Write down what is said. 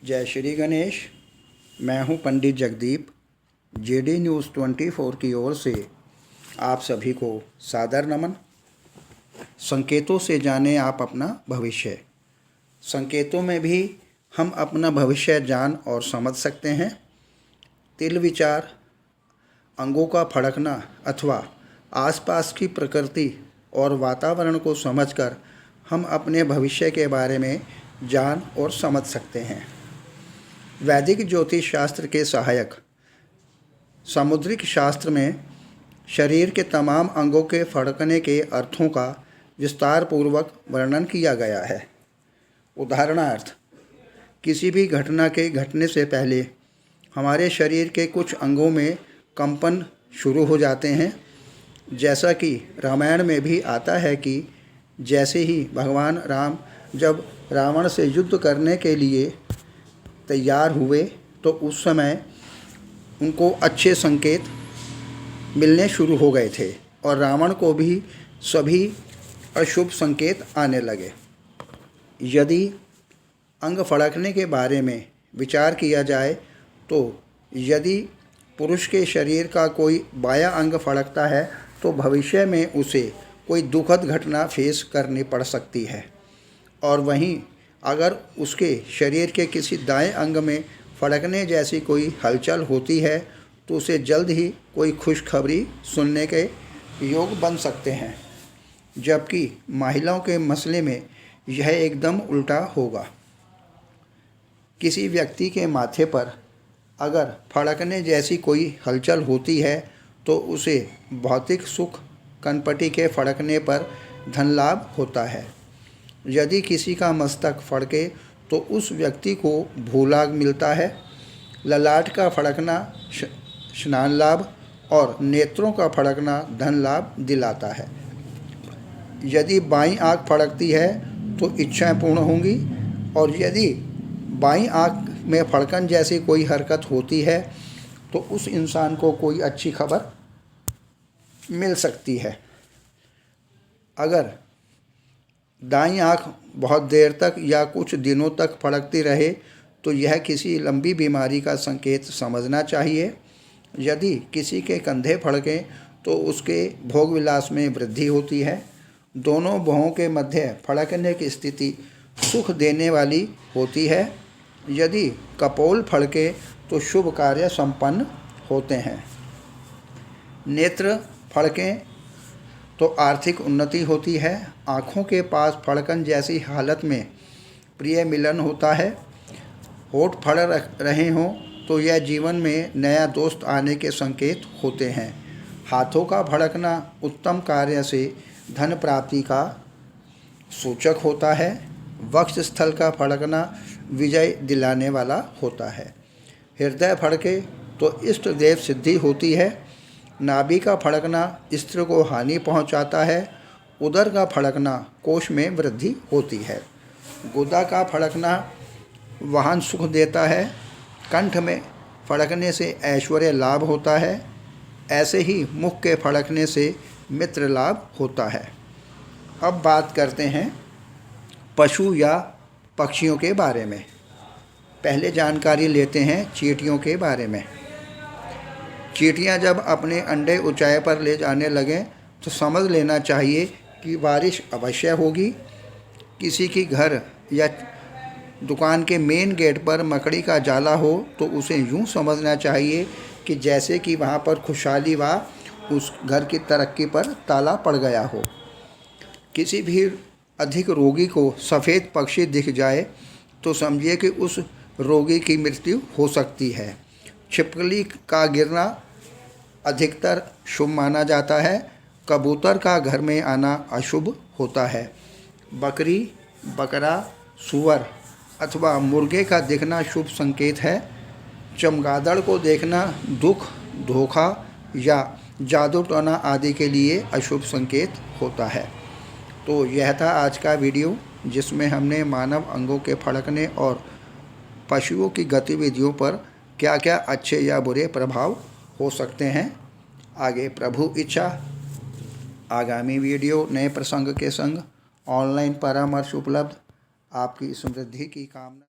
जय श्री गणेश। मैं हूं पंडित जगदीप। जेडी न्यूज़ 24 की ओर से आप सभी को सादर नमन। संकेतों से जानें आप अपना भविष्य। संकेतों में भी हम अपना भविष्य जान और समझ सकते हैं। तिल विचार, अंगों का फड़कना अथवा आसपास की प्रकृति और वातावरण को समझकर हम अपने भविष्य के बारे में जान और समझ सकते हैं। वैदिक ज्योतिष शास्त्र के सहायक सामुद्रिक शास्त्र में शरीर के तमाम अंगों के फड़कने के अर्थों का विस्तार पूर्वक वर्णन किया गया है। उदाहरणार्थ, किसी भी घटना के घटने से पहले हमारे शरीर के कुछ अंगों में कंपन शुरू हो जाते हैं। जैसा कि रामायण में भी आता है कि जैसे ही भगवान राम जब रावण से युद्ध करने के लिए तैयार हुए तो उस समय उनको अच्छे संकेत मिलने शुरू हो गए थे और रावण को भी सभी अशुभ संकेत आने लगे। यदि अंग फड़कने के बारे में विचार किया जाए तो यदि पुरुष के शरीर का कोई बायां अंग फड़कता है तो भविष्य में उसे कोई दुखद घटना फेस करनी पड़ सकती है, और वहीं अगर उसके शरीर के किसी दाएं अंग में फड़कने जैसी कोई हलचल होती है तो उसे जल्द ही कोई खुशखबरी सुनने के योग बन सकते हैं। जबकि महिलाओं के मसले में यह एकदम उल्टा होगा। किसी व्यक्ति के माथे पर अगर फड़कने जैसी कोई हलचल होती है तो उसे भौतिक सुख, कनपटी के फड़कने पर धन लाभ होता है। यदि किसी का मस्तक फड़के तो उस व्यक्ति को भूलाभ मिलता है। ललाट का फड़कना स्नान लाभ और नेत्रों का फड़कना धन लाभ दिलाता है। यदि बाईं आँख फड़कती है तो इच्छाएं पूर्ण होंगी, और यदि बाईं आँख में फड़कन जैसी कोई हरकत होती है तो उस इंसान को कोई अच्छी खबर मिल सकती है। अगर दाईं आँख बहुत देर तक या कुछ दिनों तक फड़कती रहे तो यह किसी लंबी बीमारी का संकेत समझना चाहिए। यदि किसी के कंधे फड़कें तो उसके भोग विलास में वृद्धि होती है। दोनों भौहों के मध्य फड़कने की स्थिति सुख देने वाली होती है। यदि कपोल फड़के तो शुभ कार्य संपन्न होते हैं। नेत्र फड़कें तो आर्थिक उन्नति होती है। आँखों के पास फड़कन जैसी हालत में प्रिय मिलन होता है। होठ फड़ रहे हों तो यह जीवन में नया दोस्त आने के संकेत होते हैं। हाथों का फड़कना उत्तम कार्य से धन प्राप्ति का सूचक होता है। वक्ष स्थल का फड़कना विजय दिलाने वाला होता है। हृदय फड़के तो इष्ट देव सिद्धि होती है। नाभि का फड़कना स्त्री को हानि पहुंचाता है। उदर का फड़कना कोष में वृद्धि होती है। गुदा का फड़कना वाहन सुख देता है। कंठ में फड़कने से ऐश्वर्य लाभ होता है। ऐसे ही मुख के फड़कने से मित्र लाभ होता है। अब बात करते हैं पशु या पक्षियों के बारे में। पहले जानकारी लेते हैं चींटियों के बारे में। चींटियां जब अपने अंडे ऊंचाई पर ले जाने लगें तो समझ लेना चाहिए कि बारिश अवश्य होगी। किसी की घर या दुकान के मेन गेट पर मकड़ी का जाला हो तो उसे यूं समझना चाहिए कि जैसे कि वहां पर खुशहाली व उस घर की तरक्की पर ताला पड़ गया हो। किसी भी अधिक रोगी को सफ़ेद पक्षी दिख जाए तो समझिए कि उस रोगी की मृत्यु हो सकती है। छिपकली का गिरना अधिकतर शुभ माना जाता है। कबूतर का घर में आना अशुभ होता है। बकरी, बकरा, सूअर अथवा मुर्गे का दिखना शुभ संकेत है। चमगादड़ को देखना दुख, धोखा या जादू टोना आदि के लिए अशुभ संकेत होता है। तो यह था आज का वीडियो जिसमें हमने मानव अंगों के फड़कने और पशुओं की गतिविधियों पर क्या क्या अच्छे या बुरे प्रभाव हो सकते हैं। आगे प्रभु इच्छा आगामी वीडियो नए प्रसंग के संग ऑनलाइन परामर्श उपलब्ध। आपकी समृद्धि की कामना।